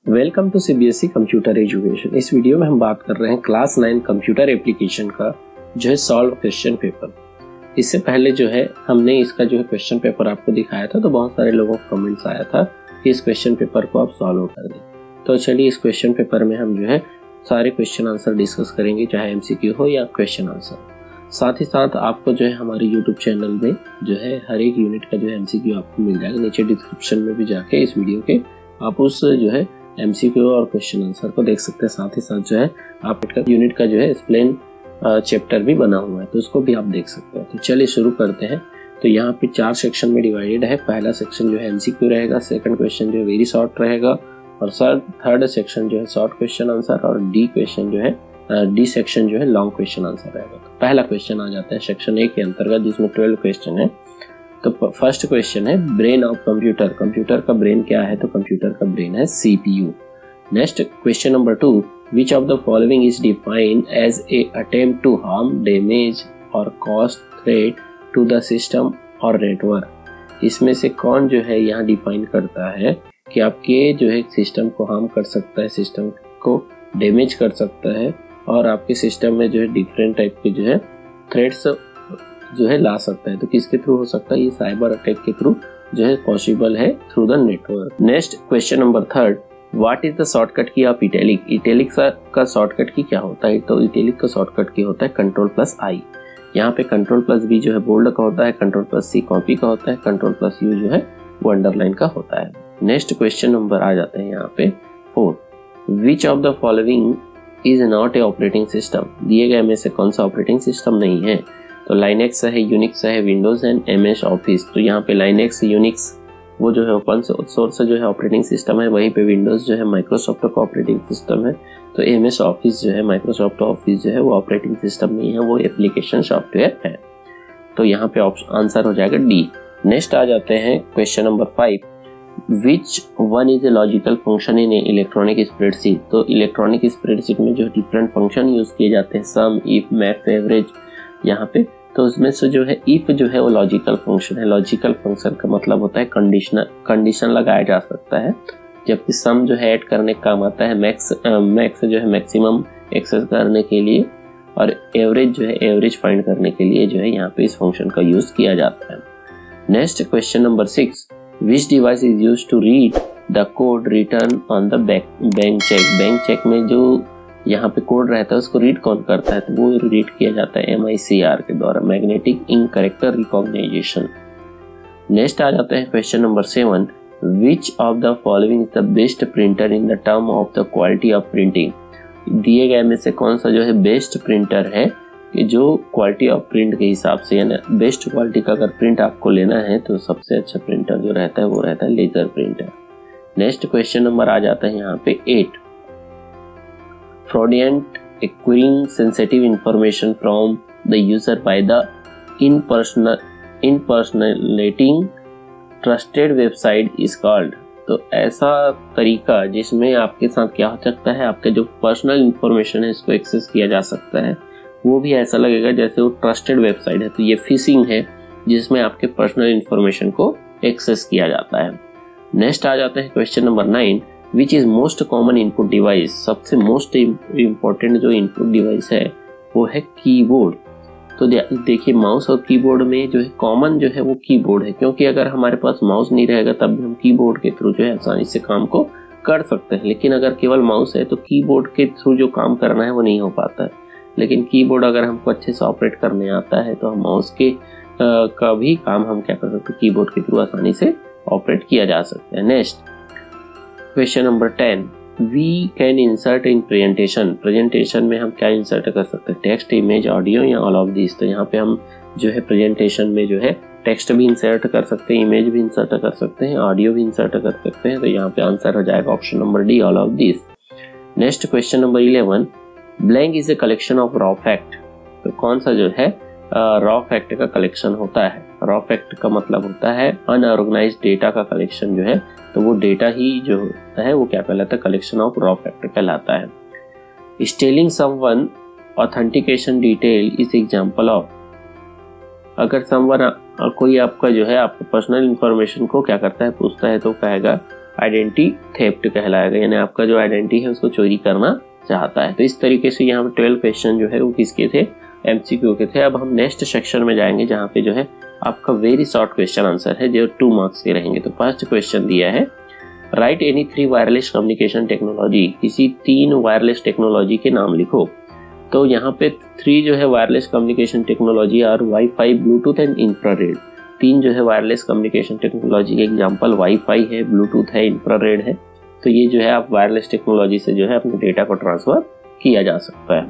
Welcome to CBSE computer education. इस video में हम बात कर रहे हैं क्लास 9 कंप्यूटर एप्लीकेशन का जो है सॉल्व क्वेश्चन पेपर। इससे पहले जो है हमने इसका जो है क्वेश्चन पेपर आपको दिखाया था, तो बहुत सारे लोगों को कमेंट्स आया था कि इस क्वेश्चन पेपर को आप सॉल्व कर दें। तो चलिए इस क्वेश्चन पेपर में हम जो है सारे क्वेश्चन आंसर डिस्कस करेंगे, चाहे एमसीक्यू हो या क्वेश्चन आंसर। साथ ही साथ आपको जो है हमारे यूट्यूब चैनल में जो है हर एक यूनिट का जो है एमसीक्यू आपको मिल जाएगा। नीचे डिस्क्रिप्शन में भी जाके इस वीडियो के आप उस जो है एमसीक्यू और क्वेश्चन आंसर को देख सकते हैं। साथ ही साथ जो है आप यूनिट का जो है एक्सप्लेन चैप्टर भी बना हुआ है, तो उसको भी आप देख सकते हैं। तो चलिए शुरू करते हैं। तो यहाँ पे 4 सेक्शन में डिवाइडेड है। पहला सेक्शन जो है एमसीक्यू रहेगा, सेकंड क्वेश्चन जो है वेरी शॉर्ट रहेगा, और थर्ड सेक्शन जो है शॉर्ट क्वेश्चन आंसर, और डी सेक्शन जो है लॉन्ग क्वेश्चन आंसर रहेगा। तो पहला क्वेश्चन आ जाता है सेक्शन 1 के अंतर्गत, जिसमें 12 क्वेश्चन है। तो फर्स्ट क्वेश्चन है ब्रेन ऑफ कंप्यूटर। कंप्यूटर का ब्रेन क्या है? तो कंप्यूटर का ब्रेन है CPU. Next question number 2, which of the following is defined as a attempt to harm, damage और cause threat to the system और नेटवर्क। इसमें से कौन जो है यहाँ डिफाइन करता है कि आपके जो है सिस्टम को हार्म कर सकता है, सिस्टम को डैमेज कर सकता है, और आपके सिस्टम में जो है डिफरेंट टाइप के जो है थ्रेट्स जो है ला सकता है। तो किसके थ्रू हो सकता है? ये साइबर अटैक के थ्रू जो है पॉसिबल है, through the network. Next question number 3, what is the shortcut की ऑफ इटैलिक। इटैलिक का शॉर्टकट की क्या होता है? तो इटैलिक का शॉर्टकट की होता है Ctrl+I। यहाँ पे Ctrl+V जो है बोल्ड का होता है, Ctrl+C कॉपी का होता है, Ctrl+U जो है वो अंडरलाइन का होता है। नेक्स्ट क्वेश्चन नंबर आ जाते हैं यहाँ पे 4, विच of the following is not a operating system. दिए गए में से कौन सा ऑपरेटिंग सिस्टम नहीं है? तो लाइनेक्स है, यूनिक्स है, विंडोज एंड MS ऑफिस। तो यहाँ पे लाइनेक्स, यूनिक्स वो जो है ओपन सोर्स जो है ऑपरेटिंग सिस्टम है, वहीं पे विंडोज जो है माइक्रोसॉफ्ट का ऑपरेटिंग सिस्टम है। तो MS ऑफिस जो है, माइक्रोसॉफ्ट ऑफिस जो है वो ऑपरेटिंग सिस्टम नहीं है, वो एप्लीकेशन सॉफ्टवेयर है। तो यहाँ पे आंसर हो जाएगा डी। नेक्स्ट आ जाते हैं question number 5, which one is a logical function in electronic spreadsheet. तो इलेक्ट्रॉनिक स्प्रेडशीट में जो डिफरेंट फंक्शन यूज किए जाते हैं, सम, इफ, मैक्स, एवरेज यहाँ पे। तो उसमें से जो है इफ जो है वो लॉजिकल फंक्शन है। लॉजिकल फंक्शन का मतलब होता है कंडीशन लगाया जा सकता है, जबकि सम जो है ऐड करने का काम आता है, मैक्स जो है मैक्सिमम एक्सेस करने के लिए, और एवरेज जो है एवरेज फाइंड करने के लिए जो है यहाँ पे इस फंक्शन का यूज किया जाता है। Next question number 6, which device is used to read the code return on the bank cheque. Bank cheque में जो यहाँ पे कोड रहता है उसको रीड कौन करता है? तो वो रीड किया जाता है MICR के द्वारा, magnetic ink character recognition. Next आ जाते हैं question number 7, which of the following is the best printer in the term of the quality of printing. दिए गए में से कौन सा जो है बेस्ट प्रिंटर है कि जो क्वालिटी ऑफ प्रिंट के हिसाब से, यानी बेस्ट क्वालिटी का अगर प्रिंट आपको लेना है तो सबसे अच्छा प्रिंटर जो रहता है वो रहता है laser printer. Next question number आ जाता है यहाँ पे 8, fraudulent acquiring sensitive information from the user by the impersonating trusted website is called। तो ऐसा तरीका जिसमें आपके साथ क्या हो सकता है, आपके जो पर्सनल इंफॉर्मेशन है इसको एक्सेस किया जा सकता है, वो भी ऐसा लगेगा जैसे वो ट्रस्टेड वेबसाइट है। तो ये फिशिंग है जिसमें आपके पर्सनल इंफॉर्मेशन को एक्सेस किया जाता है। नेक्स्ट आ जाते हैं question number 9, which is most common input device. सबसे मोस्ट इम्पोर्टेंट जो इनपुट डिवाइस है वो है कीबोर्ड। तो देखिए माउस और कीबोर्ड में जो है कॉमन जो है वो कीबोर्ड है, क्योंकि अगर हमारे पास माउस नहीं रहेगा तब भी हम कीबोर्ड के थ्रू जो है आसानी से काम को कर सकते हैं। लेकिन अगर केवल माउस है तो कीबोर्ड के थ्रू जो काम करना है वो नहीं हो पाता है। लेकिन कीबोर्ड अगर हमको अच्छे से ऑपरेट करने आता है तो हम माउस के का भी काम हम क्या कर सकते हैं, कीबोर्ड के थ्रू आसानी से ऑपरेट किया जा सकता है। Next question number 10, we can insert in presentation. Presentation में हम क्या इंसर्ट कर सकते हैं? टेक्स्ट, इमेज, ऑडियो या ऑल ऑफ दिस। तो यहाँ पे हम जो है प्रेजेंटेशन में जो है टेक्स्ट भी इंसर्ट कर सकते हैं, इमेज भी इंसर्ट कर सकते हैं, ऑडियो भी इंसर्ट कर सकते हैं। तो यहाँ पे आंसर हो जाएगा option number D, all of this. Next question number 11, blank is a collection of raw fact. तो कौन सा जो है रॉ फैक्ट का कलेक्शन होता है? रॉ फैक्ट का मतलब होता है अनऑर्गेनाइज्ड डेटा का कलेक्शन जो है, तो वो डेटा ही जो होता है वो क्या कहलाता है? कलेक्शन ऑफ रॉ फैक्ट कहलाता है। Stealing someone authentication detail is example of. अगर समवन कोई आपका जो है आपको पर्सनल इंफॉर्मेशन को क्या करता है, पूछता है, तो कहेगा आइडेंटिटी थेफ्ट कहलाएगा, यानी आपका जो आइडेंटिटी है उसको चोरी करना चाहता है। तो इस तरीके से यहाँ पे 12 क्वेश्चन जो है वो किसके थे, MCQ के थे। अब हम नेक्स्ट सेक्शन में जाएंगे जहाँ पे जो है आपका वेरी शॉर्ट क्वेश्चन आंसर है जो 2 मार्क्स के रहेंगे। तो फर्स्ट क्वेश्चन दिया है, right any 3 wireless communication technology, किसी 3 वायरलेस टेक्नोलॉजी के नाम लिखो। तो यहाँ पे 3 जो है वायरलेस कम्युनिकेशन टेक्नोलॉजी और वाईफाई, ब्लूटूथ एंड इंफ्रारेड। 3 जो है वायरलेस कम्युनिकेशन टेक्नोलॉजी के एग्जाम्पल वाईफाई है, ब्लूटूथ है, इंफ्रारेड है। तो ये जो है आप वायरलेस टेक्नोलॉजी से जो है अपने डेटा को ट्रांसफर किया जा सकता है।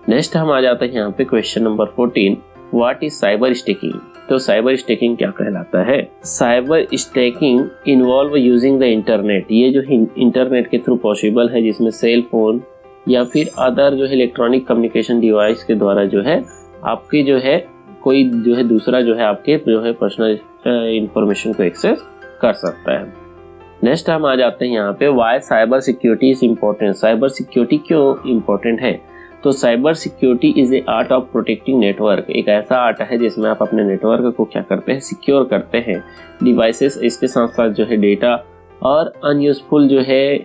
नेक्स्ट हम आ जाते हैं यहाँ पे question number 14, what is cyber stacking. तो साइबर स्टैकिंग क्या कहलाता है। Cyber stacking involve using the internet, ये जो है इंटरनेट के थ्रू पॉसिबल है, जिसमें सेल फोन या फिर अदर जो है इलेक्ट्रॉनिक कम्युनिकेशन डिवाइस के द्वारा जो है आपकी जो है कोई जो है दूसरा जो है आपके जो है पर्सनल इंफॉर्मेशन को एक्सेस कर सकता है। नेक्स्ट हम आ जाते हैं यहाँ पे, why cyber security is important. Cyber security क्यों इम्पोर्टेंट है। तो cyber security is a art of protecting network, एक ऐसा आर्ट है जिसमें आप अपने नेटवर्क को क्या करते हैं, सिक्योर करते हैं। डिवाइसेस, इसके साथ साथ जो है डेटा और अनयूजफुल जो है,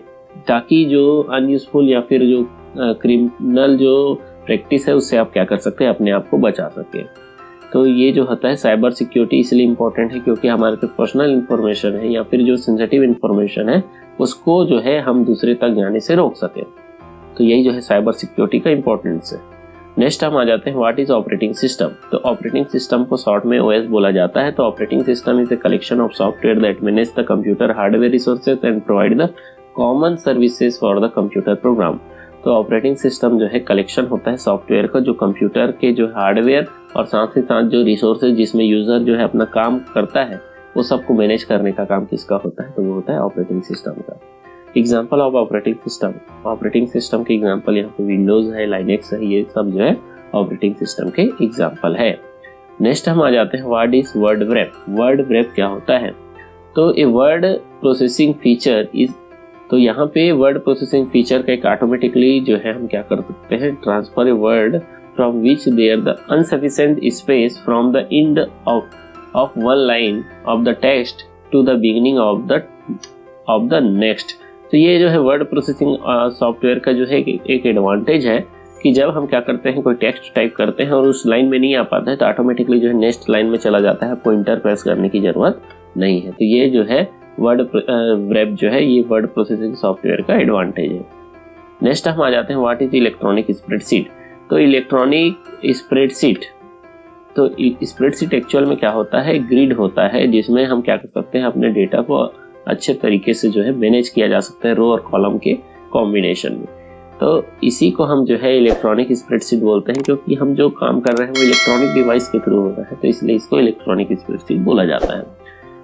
ताकि जो अनयूजफुल या फिर जो क्रिमिनल जो प्रैक्टिस है उससे आप क्या कर सकते हैं, अपने आप को बचा सके। तो ये जो होता है साइबर सिक्योरिटी इसलिए इम्पोर्टेंट है क्योंकि हमारे जो पर्सनल इंफॉर्मेशन है या फिर जो सेंसिटिव इंफॉर्मेशन है उसको जो है हम दूसरे तक जाने से रोक सकें। तो यही जो है साइबर सिक्योरिटी का इम्पोर्टेंस है। नेक्स्ट हम आ जाते हैं, व्हाट इज ऑपरेटिंग सिस्टम। तो ऑपरेटिंग सिस्टम को शॉर्ट में OS बोला जाता है। तो operating system is a collection of software that manage the computer hardware resources and provide the common services for the computer program. तो ऑपरेटिंग सिस्टम जो है कलेक्शन होता है सॉफ्टवेयर का, जो कंप्यूटर के जो हार्डवेयर और साथ ही साथ जो रिसोर्सेज जिसमें यूजर जो है अपना काम करता है वो सबको मैनेज करने का काम किसका होता है, तो वो होता है ऑपरेटिंग सिस्टम का। Example of operating system, operating system के एग्जाम्पल यहाँ पे विंडोज है, लाइनेक्स है, ये सब जो है ऑपरेटिंग सिस्टम के एग्जाम्पल है। नेक्स्ट हम आ जाते हैं, what is word wrap. Word wrap क्या होता है। तो a word processing feature is, तो यहाँ पे वर्ड प्रोसेसिंग फीचर का एक ऑटोमेटिकली जो है हम क्या कर सकते हैं, transfer a word from which there the insufficient space from the end of one line of the text to the beginning of the next. तो ये जो है वर्ड प्रोसेसिंग सॉफ्टवेयर का जो है एक एडवांटेज है कि जब हम क्या करते हैं, कोई टेक्स्ट टाइप करते हैं और उस लाइन में नहीं आ पाता है तो ऑटोमेटिकली जो है नेक्स्ट लाइन में चला जाता है, आपको इंटर प्रेस करने की जरूरत नहीं है। तो ये जो है वर्ड व्रैप जो है ये वर्ड प्रोसेसिंग सॉफ्टवेयर का एडवांटेज है। नेक्स्ट हम आ जाते हैं, व्हाट इज इलेक्ट्रॉनिक स्प्रेडशीट। तो इलेक्ट्रॉनिक स्प्रेडशीट, तो स्प्रेडशीट एक्चुअल में क्या होता है, ग्रिड होता है जिसमें हम क्या कर सकते हैं, अपने डेटा को अच्छे तरीके से जो है मैनेज किया जा सकता है रो और कॉलम के कॉम्बिनेशन में। तो इसी को हम जो है इलेक्ट्रॉनिक स्प्रेडशीट बोलते हैं, क्योंकि हम जो काम कर रहे हैं वो इलेक्ट्रॉनिक डिवाइस के थ्रू हो रहा है, तो इसलिए इसको इलेक्ट्रॉनिक स्प्रेडशीट बोला जाता है।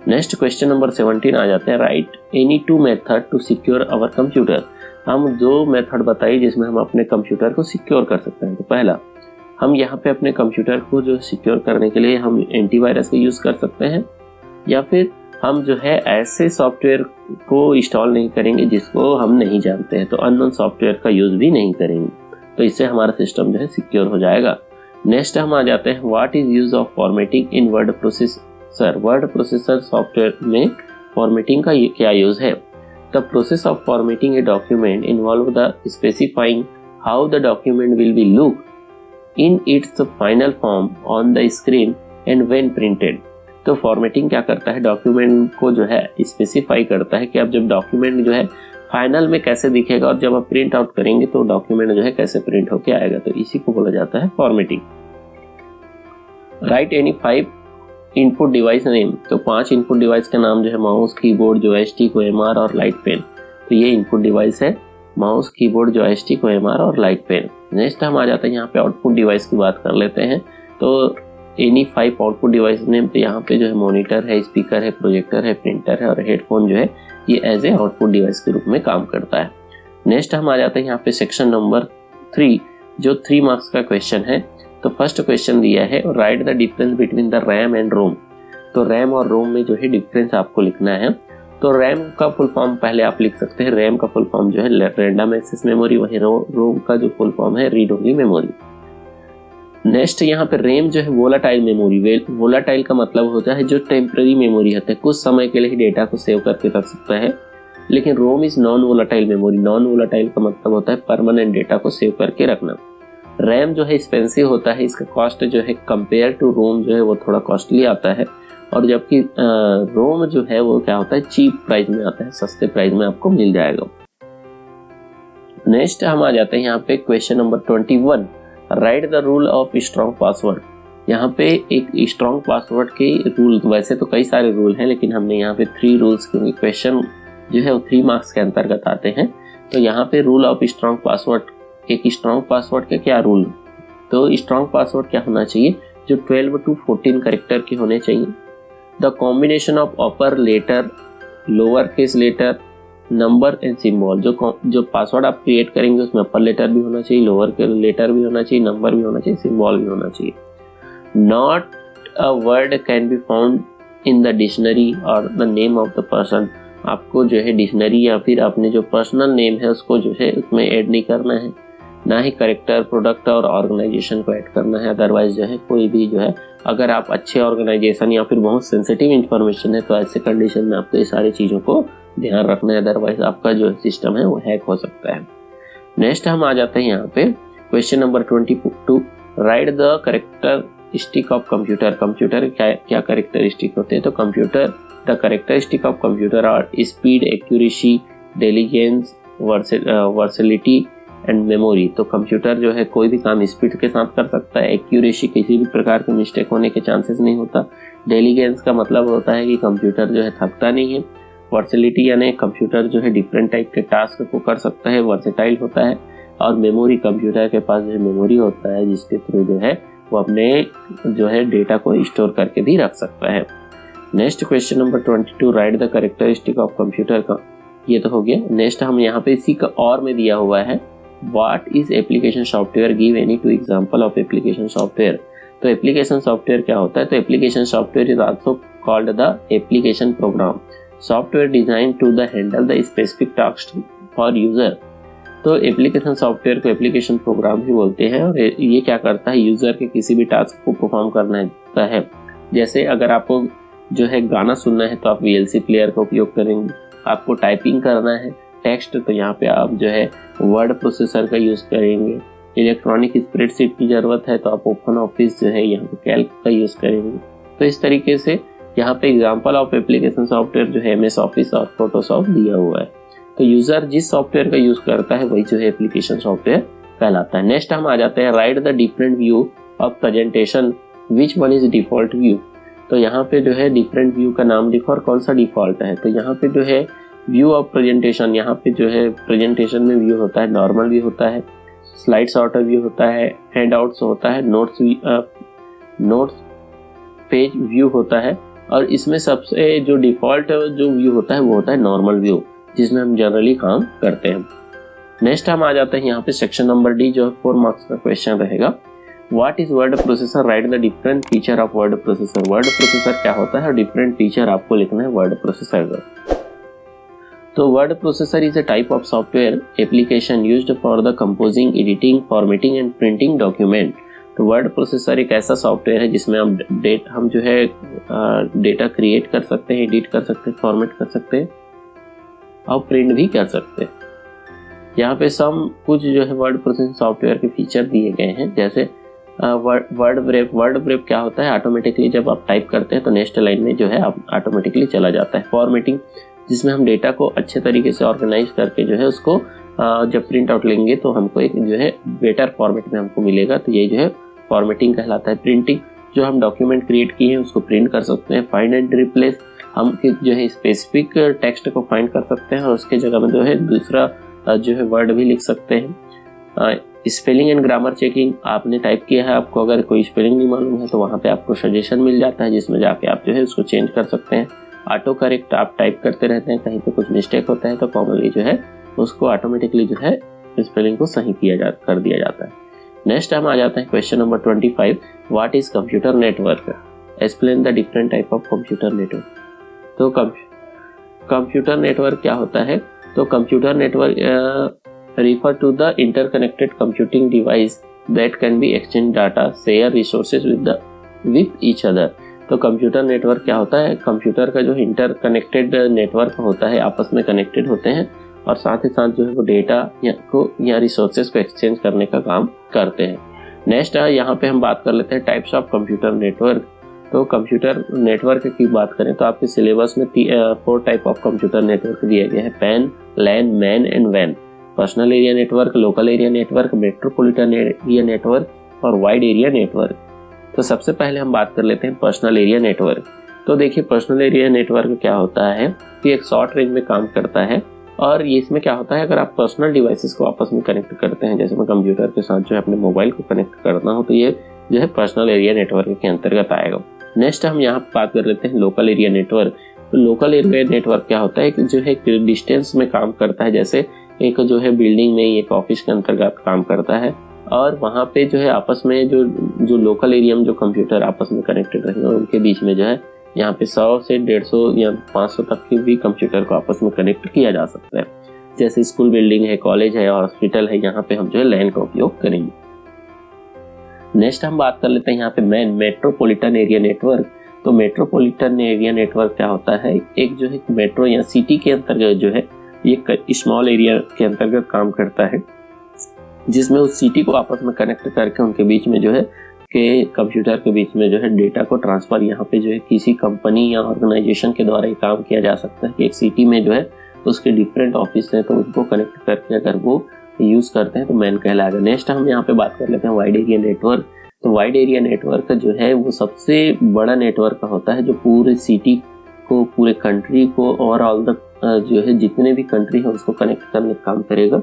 नेक्स्ट क्वेश्चन नंबर 17 आ जाते हैं, right any 2 method to secure our computer. हम 2 मेथड बताइए जिसमें हम अपने कंप्यूटर को सिक्योर कर सकते हैं। तो पहला, हम यहाँ पे अपने कंप्यूटर को जो सिक्योर करने के लिए हम एंटीवायरस का यूज कर सकते हैं, या फिर हम जो है ऐसे सॉफ्टवेयर को इंस्टॉल नहीं करेंगे जिसको हम नहीं जानते हैं, तो अननोन सॉफ्टवेयर का यूज भी नहीं करेंगे। तो इससे हमारा सिस्टम जो है सिक्योर हो जाएगा। नेक्स्ट हम आ जाते हैं, what is use of formatting in word processor. Word processor software में फॉर्मेटिंग का क्या यूज है। The process of formatting a document involve the specifying how the document will be look in its final form on the screen and when printed. तो formatting क्या करता है, document को जो है स्पेसिफाई करता है कि अब जब डॉक्यूमेंट जो है फाइनल में कैसे दिखेगा और जब आप प्रिंट आउट करेंगे तो डॉक्यूमेंट जो है कैसे प्रिंट होके आएगा। तो इसी को बोला जाता है formatting. Right any 5 input device name. तो 5 इनपुट डिवाइस का नाम जो है माउस, कीबोर्ड, जॉयस्टिक, OMR और लाइट पेन। तो ये इनपुट डिवाइस है, माउस, कीबोर्ड, जॉयस्टिक, OMR और लाइट पेन। नेक्स्ट हम आ जाते हैं यहाँ पे आउटपुट डिवाइस की बात कर लेते हैं। तो एनी 5 आउटपुट डिवाइस नेम, तो यहाँ पे जो है मॉनिटर है, स्पीकर है, प्रोजेक्टर है, प्रिंटर है और हेडफोन जो है ये एज ए आउटपुट डिवाइस के रूप में काम करता है। नेक्स्ट हम आ जाते हैं यहाँ पे सेक्शन नंबर 3 जो 3 मार्क्स का क्वेश्चन है। तो फर्स्ट क्वेश्चन दिया है, write the difference between the RAM and ROM. तो रैम और रोम में जो है डिफरेंस आपको लिखना है। तो रैम का फुल फॉर्म पहले आप लिख सकते हैं, रैम का फुल फॉर्म जो है रैंडम एक्सेस मेमोरी, वही रोम का जो फुल फॉर्म है रीड ओनली मेमोरी। नेक्स्ट यहाँ पे रैम जो है वोलाटाइल मेमोरी। वोलाटाइल का मतलब होता है जो टेम्पररी मेमोरी होता है, कुछ समय के लिए ही डेटा को सेव करके रख सकता है। लेकिन ROM is non volatile memory. Non volatile का मतलब होता है परमानेंट डेटा को सेव करके रखना। रैम जो है एक्सपेंसिव होता है, इसका कॉस्ट जो है कंपेयर टू रोम जो है वो थोड़ा कॉस्टली आता है, और जबकि रोम जो है वो क्या होता है, चीप प्राइस में आता है, सस्ते प्राइस में आपको मिल जाएगा। नेक्स्ट हम आ जाते हैं यहाँ पे question number 21, right the rule of strong password. यहाँ पे एक स्ट्रॉन्ग पासवर्ड के रूल, वैसे तो कई सारे रूल हैं, लेकिन हमने यहाँ पे 3 रूल्स, क्योंकि क्वेश्चन जो है वो 3 मार्क्स के अंतर्गत आते हैं, तो यहाँ पे रूल ऑफ स्ट्रॉन्ग पासवर्ड, एक स्ट्रॉन्ग पासवर्ड के क्या रूल। तो स्ट्रॉन्ग पासवर्ड क्या होना चाहिए, जो 12 to 14 कैरेक्टर के होने चाहिए। The combination of upper letter, lower case letter, number and symbol. जो पासवर्ड आप क्रिएट करेंगे उसमें अपर लेटर भी होना चाहिए, लोअर लेटर भी होना चाहिए, नंबर भी होना चाहिए, सिंबल भी होना चाहिए। Not a word can be found in the dictionary और the name of the person. आपको जो है डिक्शनरी या फिर अपने जो पर्सनल नेम है उसको जो है उसमें ऐड नहीं करना है, ना ही करेक्टर, प्रोडक्ट और ऑर्गेनाइजेशन को ऐड करना है। अदरवाइज जो है कोई भी जो है, अगर आप अच्छे ऑर्गेनाइजेशन या फिर बहुत सेंसिटिव इंफॉर्मेशन है तो ऐसे कंडीशन में आपको ये सारी चीज़ों को ध्यान रखना है, अदरवाइज आपका जो सिस्टम है वो हैक हो सकता है। नेक्स्ट हम आ जाते हैं यहाँ पे question number 22, write the characteristic of computer. Computer क्या कैरेक्टरिस्टिक होते हैं, तो computer, the characteristic of computer are speed, accuracy, intelligence, versatility and memory. तो कंप्यूटर जो है कोई भी काम स्पीड के साथ कर सकता है, एक्यूरेसी, किसी भी प्रकार के मिस्टेक होने के चांसेस नहीं होता, इंटेलिजेंस का मतलब होता है कि कंप्यूटर जो है थकता नहीं है, वर्सेलिटी यानी कंप्यूटर जो है डिफरेंट टाइप के टास्क को कर सकता है, वर्सेटाइल होता है, और मेमोरी, कंप्यूटर के पास जो है मेमोरी होता है जिसके थ्रू जो है वो अपने जो है डेटा को स्टोर करके भी रख सकता है। Next question number 22, write the characteristic of computer का, ये तो हो गया। नेक्स्ट हम यहाँ पे इसी का और में दिया हुआ है, what is application software, give any 2 example of application software. तो एप्लीकेशन सॉफ्टवेयर क्या होता है, तो application software is also called the application program, software design to the handle the specific task for user. तो एप्लीकेशन सॉफ्टवेयर को application program भी बोलते हैं, और ये क्या करता है, यूजर के किसी भी टास्क को परफॉर्म करना है। जैसे अगर आपको जो है गाना सुनना है तो आप VLC प्लेयर का उपयोग करेंगे, आपको टाइपिंग करना है टेक्स्ट तो यहाँ पे आप जो है वर्ड प्रोसेसर का यूज करेंगे, इलेक्ट्रॉनिक स्प्रेडशीट की जरूरत है तो आप ओपन ऑफिस जो है यहाँ पे कैल्क का यूज करेंगे। तो इस तरीके से यहाँ पे एग्जांपल ऑफ एप्लीकेशन सॉफ्टवेयर जो है MS ऑफिस और फोटोशॉप दिया हुआ है। तो यूजर जिस सॉफ्टवेयर का यूज करता है वही जो है एप्लीकेशन सॉफ्टवेयर कहलाता है। नेक्स्ट हम आ जाते हैं, right the different view of presentation, which one is default view. तो यहाँ पे जो है डिफरेंट व्यू का नाम लिखो और कौन सा डिफॉल्ट है। तो यहाँ पे जो है व्यू ऑफ प्रेजेंटेशन, यहाँ पे जो है प्रेजेंटेशन में व्यू होता है, नॉर्मल व्यू होता है, स्लाइड सॉर्ट व्यू होता है, हैंड आउट्स होता है, नोट्स पेज व्यू होता है, और इसमें सबसे जो डिफॉल्ट जो व्यू होता है वो होता है नॉर्मल व्यू, जिसमें हम जनरली काम करते हैं। नेक्स्ट हम आ जाते हैं यहाँ पे सेक्शन नंबर D, जो 4 मार्क्स का क्वेश्चन रहेगा। What is word processor, right the different feature of word processor. Word processor क्या होता है और डिफरेंट फीचर आपको लिखना है वर्ड प्रोसेसर का। तो word processor is a type of software application used for the composing, editing, formatting and printing document. तो वर्ड प्रोसेसर एक ऐसा सॉफ्टवेयर है जिसमें हम जो है डेटा क्रिएट कर सकते हैं, एडिट कर सकते हैं, फॉर्मेट कर सकते हैं और प्रिंट भी कर सकते हैं। यहाँ पे सम कुछ जो है वर्ड प्रोसेसिंग सॉफ्टवेयर के फीचर दिए गए हैं, जैसे वर्ड ब्रेव क्या होता है, ऑटोमेटिकली जब आप टाइप करते हैं तो नेक्स्ट लाइन में जो है ऑटोमेटिकली चला जाता है। फॉर्मेटिंग, जिसमें हम डेटा को अच्छे तरीके से ऑर्गेनाइज करके जो है उसको जब प्रिंट आउट लेंगे तो हमको एक जो है बेटर फॉर्मेट में हमको मिलेगा, तो ये जो है फॉर्मेटिंग कहलाता है। प्रिंटिंग, जो हम डॉक्यूमेंट क्रिएट किए हैं उसको प्रिंट कर सकते हैं। फाइंड एंड रिप्लेस, हम जो है स्पेसिफिक टेक्स्ट को फाइंड कर सकते हैं और उसके जगह में जो है दूसरा जो है वर्ड भी लिख सकते हैं। स्पेलिंग एंड ग्रामर चेकिंग, आपने टाइप किया है, आपको अगर कोई स्पेलिंग नहीं मालूम है तो वहाँ पे आपको सजेशन मिल जाता है जिसमें जाके आप जो है उसको चेंज कर सकते हैं। ऑटो करेक्ट, आप टाइप करते रहते हैं, कहीं पे कुछ मिस्टेक होता है तो कॉमनली जो है उसको ऑटोमेटिकली जो है स्पेलिंग को सही कर दिया जाता है। नेक्स्ट हम आ जाते हैं question number 25, what is computer network, explain the different type of computer network. तो कंप्यूटर नेटवर्क क्या होता है, तो computer network refer to the interconnected computing device that can be exchange data, share resources with each other। तो computer network क्या होता है, computer का जो इंटरकनेक्टेड नेटवर्क होता है, आपस में कनेक्टेड होते हैं और साथ ही साथ जो है वो डेटा या रिसोर्सेज को एक्सचेंज करने का काम करते हैं। नेक्स्ट यहाँ पे हम बात कर लेते हैं टाइप्स ऑफ कंप्यूटर नेटवर्क। तो कंप्यूटर नेटवर्क की बात करें तो आपके सिलेबस में 4 टाइप ऑफ कंप्यूटर नेटवर्क दिए गए हैं, पैन, लैन, मैन एंड वैन। Personal area network, local area network, metropolitan area network और वाइड एरिया नेटवर्क। तो सबसे पहले हम बात कर लेते हैं पर्सनल एरिया नेटवर्क। तो देखिए पर्सनल एरिया नेटवर्क क्या होता है कि एक शॉर्ट रेंज में काम करता है और ये इसमें क्या होता है, अगर आप पर्सनल डिवाइसेस को आपस में कनेक्ट करते हैं, जैसे मैं कंप्यूटर के साथ जो है अपने मोबाइल को कनेक्ट करना हो, तो ये जो है पर्सनल एरिया नेटवर्क के अंतर्गत आएगा। नेक्स्ट हम यहाँ बात कर लेते हैं लोकल एरिया नेटवर्क। तो लोकल एरिया नेटवर्क क्या होता है कि जो है डिस्टेंस में काम करता है, जैसे एक जो है बिल्डिंग में एक ऑफिस के अंतर्गत काम करता है और वहाँ पे जो है आपस में जो लोकल एरिया में जो कंप्यूटर आपस में कनेक्टेड रहेंगे उनके बीच में जो है यहाँ पे 100 से 150 या 500 तक के भी कंप्यूटर को आपस में कनेक्ट किया जा सकता है। जैसे स्कूल बिल्डिंग है, कॉलेज है, हॉस्पिटल है, यहाँ पे हम जो है लैन का उपयोग करेंगे। नेक्स्ट हम बात कर लेते हैं यहाँ पे मेट्रोपॉलिटन एरिया नेटवर्क। तो मेट्रोपॉलिटन एरिया नेटवर्क क्या होता है, एक जो है मेट्रो या सिटी के अंतर्गत जो है एक स्मॉल एरिया के अंतर्गत काम करता है, जिसमें उस सिटी को आपस में कनेक्ट करके उनके बीच में जो है के कंप्यूटर के बीच में जो है डेटा को ट्रांसफर यहाँ पे जो है किसी कंपनी या ऑर्गेनाइजेशन के द्वारा ही काम किया जा सकता है कि एक सिटी में जो है उसके डिफरेंट ऑफिस हैं तो उनको कनेक्ट करके अगर वो यूज करते हैं तो मैन कहलाएगा। नेक्स्ट हम यहाँ पे बात कर लेते हैं वाइड एरिया नेटवर्क। तो वाइड एरिया नेटवर्क जो है वो सबसे बड़ा नेटवर्क होता है जो पूरे सिटी को, पूरे कंट्री को और ऑल द जो है जितने भी कंट्री है उसको कनेक्ट करने का काम करेगा।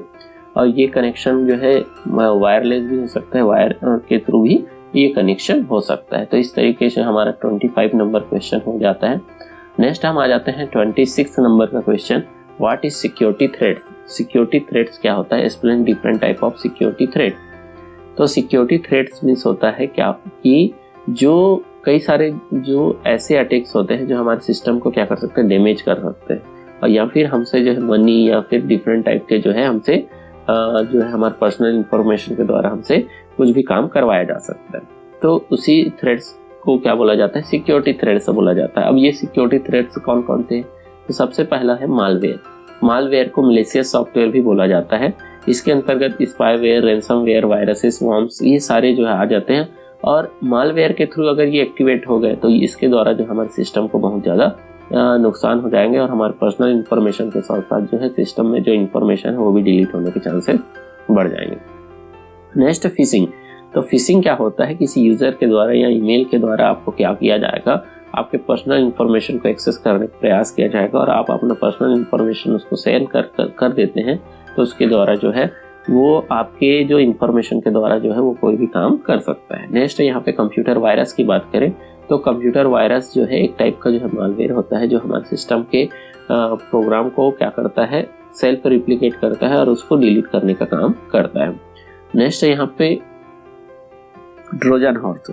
और ये कनेक्शन जो है वायरलेस भी हो सकता है, वायर के थ्रू भी ये कनेक्शन हो सकता है। तो इस तरीके से हमारा 25 नंबर क्वेश्चन हो जाता है। नेक्स्ट हम आ जाते हैं 26 नंबर का question, what is security threats. Security threats क्या होता है, explain different type of security threat. तो सिक्योरिटी थ्रेट्स मीन्स होता है क्या कि जो कई सारे जो ऐसे अटैक्स होते हैं जो हमारे सिस्टम को क्या कर सकते हैं, डैमेज कर सकते हैं और या फिर हमसे जो है मनी या फिर डिफरेंट टाइप के जो है हमसे जो है हमारे पर्सनल इंफॉर्मेशन के द्वारा हमसे कुछ भी काम करवाया जा सकता है। तो उसी थ्रेड्स को क्या बोला जाता है, सिक्योरिटी थ्रेड्स बोला जाता है। अब ये सिक्योरिटी थ्रेड्स कौन कौन से हैं, तो सबसे पहला है मालवेयर। मालवेयर को मैलिशियस सॉफ्टवेयर भी बोला जाता है। इसके अंतर्गत स्पाईवेयर, रैंसमवेयर, वायरसेस, वॉर्म्स ये सारे जो है आ जाते हैं और मालवेयर के थ्रू अगर ये एक्टिवेट हो गए तो इसके द्वारा जो हमारे सिस्टम को बहुत ज़्यादा नुकसान हो जाएंगे और हमारे पर्सनल इंफॉर्मेशन के साथ साथ जो है सिस्टम में जो इंफॉर्मेशन है वो भी डिलीट होने के चांसेस बढ़ जाएंगे। Next fishing. तो फिशिंग क्या होता है, किसी यूजर के द्वारा या ईमेल के द्वारा आपको क्या किया जाएगा, आपके पर्सनल इंफॉर्मेशन को एक्सेस करने का प्रयास किया जाएगा और आप अपना पर्सनल इंफॉर्मेशन उसको शेयर कर देते हैं तो उसके द्वारा जो है वो आपके जो इंफॉर्मेशन के द्वारा जो है वो कोई भी काम कर सकता है। नेक्स्ट यहाँ पे कंप्यूटर वायरस की बात करें तो कंप्यूटर वायरस जो है एक टाइप का जो है मालवेयर होता है जो हमारे सिस्टम के प्रोग्राम को क्या करता है, सेल्फ रिप्लिकेट करता है और उसको डिलीट करने का काम करता है। नेक्स्ट यहाँ पे ट्रोजन हॉर्स।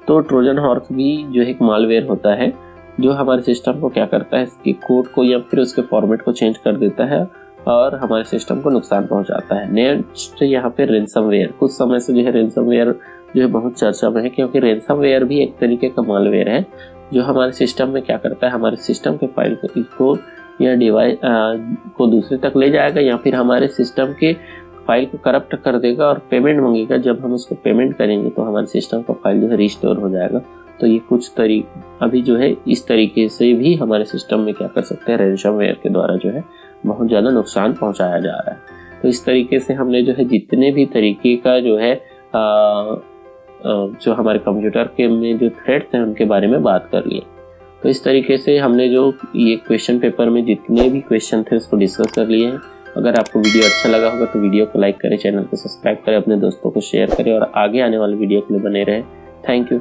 तो ट्रोजन हॉर्स भी जो एक मालवेयर होता है जो हमारे सिस्टम को क्या करता है, इसके कोड को या फिर उसके फॉर्मेट को चेंज कर देता है और हमारे सिस्टम को नुकसान पहुंचाता है। नेक्स्ट यहाँ पे रैंसमवेयर। कुछ समय से जो है रैंसमवेयर जो है बहुत चर्चा में है क्योंकि रैंसमवेयर भी एक तरीके का मालवेयर है जो हमारे सिस्टम में क्या करता है, हमारे सिस्टम के फाइल को या डिवाइस को दूसरे तक ले जाएगा या फिर हमारे सिस्टम के फाइल को करप्ट कर देगा और पेमेंट मांगेगा। जब हम उसको पेमेंट करेंगे तो हमारे सिस्टम का फाइल जो है रिस्टोर हो जाएगा। तो ये कुछ अभी जो है इस तरीके से भी हमारे सिस्टम में क्या कर सकते हैं, रैंसमवेयर के द्वारा जो है बहुत ज़्यादा नुकसान पहुंचाया जा रहा है। तो इस तरीके से हमने जो है जितने भी तरीके का जो है जो हमारे कंप्यूटर के में जो थ्रेड्स हैं उनके बारे में बात कर लिए। तो इस तरीके से हमने जो ये क्वेश्चन पेपर में जितने भी क्वेश्चन थे उसको डिस्कस कर लिए हैं। अगर आपको वीडियो अच्छा लगा होगा तो वीडियो को लाइक करें, चैनल को सब्सक्राइब करें, अपने दोस्तों को शेयर करें और आगे आने वाले वीडियो के लिए बने रहें। Thank you.